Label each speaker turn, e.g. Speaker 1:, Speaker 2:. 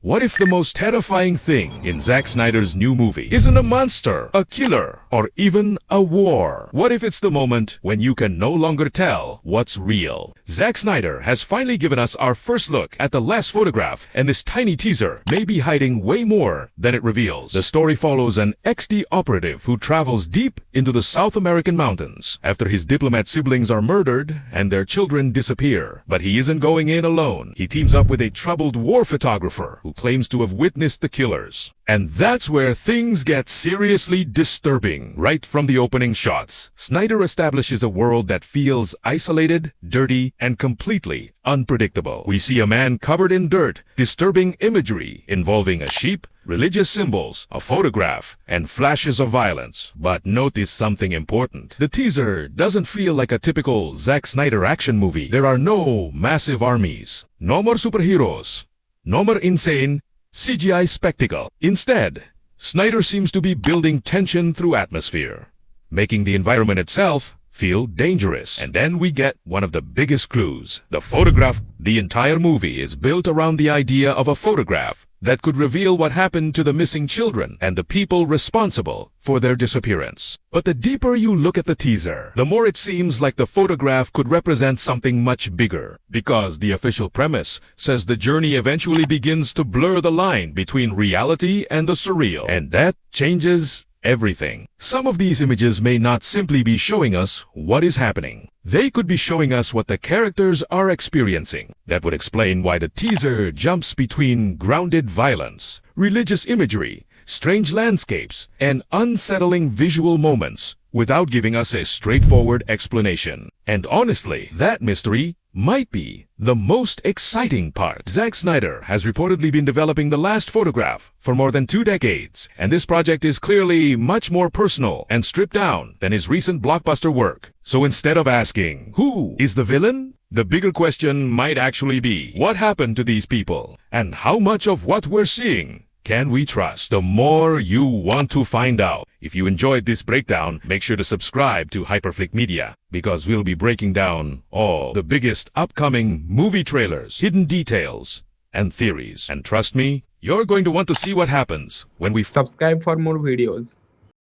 Speaker 1: What if the most terrifying thing in Zack Snyder's new movie isn't a monster, a killer, or even a war? What if it's the moment when you can no longer tell what's real? Zack Snyder has finally given us our first look at the last photograph, and this tiny teaser may be hiding way more than it reveals. The story follows an XD operative who travels deep into the South American mountains after his diplomat siblings are murdered and their children disappear. But he isn't going in alone. He teams up with a troubled war photographer who claims to have witnessed the killers. And that's where things get seriously disturbing. Right from the opening shots, Snyder establishes a world that feels isolated, dirty, and completely unpredictable. We see a man covered in dirt, disturbing imagery involving a sheep, religious symbols, a photograph, and flashes of violence. But notice something important. The teaser doesn't feel like a typical Zack Snyder action movie. There are no massive armies, no more superheroes, no more insane CGI spectacle. Instead, Snyder seems to be building tension through atmosphere, making the environment itself feel dangerous. And then we get one of the biggest clues. The photograph. The entire movie is built around the idea of a photograph that could reveal what happened to the missing children and the people responsible for their disappearance. But the deeper you look at the teaser, the more it seems like the photograph could represent something much bigger, because the official premise says the journey eventually begins to blur the line between reality and the surreal. And that changes everything. Some of these images may not simply be showing us what is happening. They could be showing us what the characters are experiencing. That would explain why the teaser jumps between grounded violence, religious imagery, strange landscapes, and unsettling visual moments without giving us a straightforward explanation. And honestly, that mystery might be the most exciting part. Zack Snyder has reportedly been developing the last photograph for more than 2 decades, and this project is clearly much more personal and stripped down than his recent blockbuster work. So instead of asking, who is the villain? The bigger question might actually be, what happened to these people? And how much of what we're seeing can we trust? The more you want to find out. If you enjoyed this breakdown, make sure to subscribe to Hyperflick Media, because we'll be breaking down all the biggest upcoming movie trailers, hidden details, and theories. And trust me, you're going to want to see what happens when we
Speaker 2: Subscribe for more videos.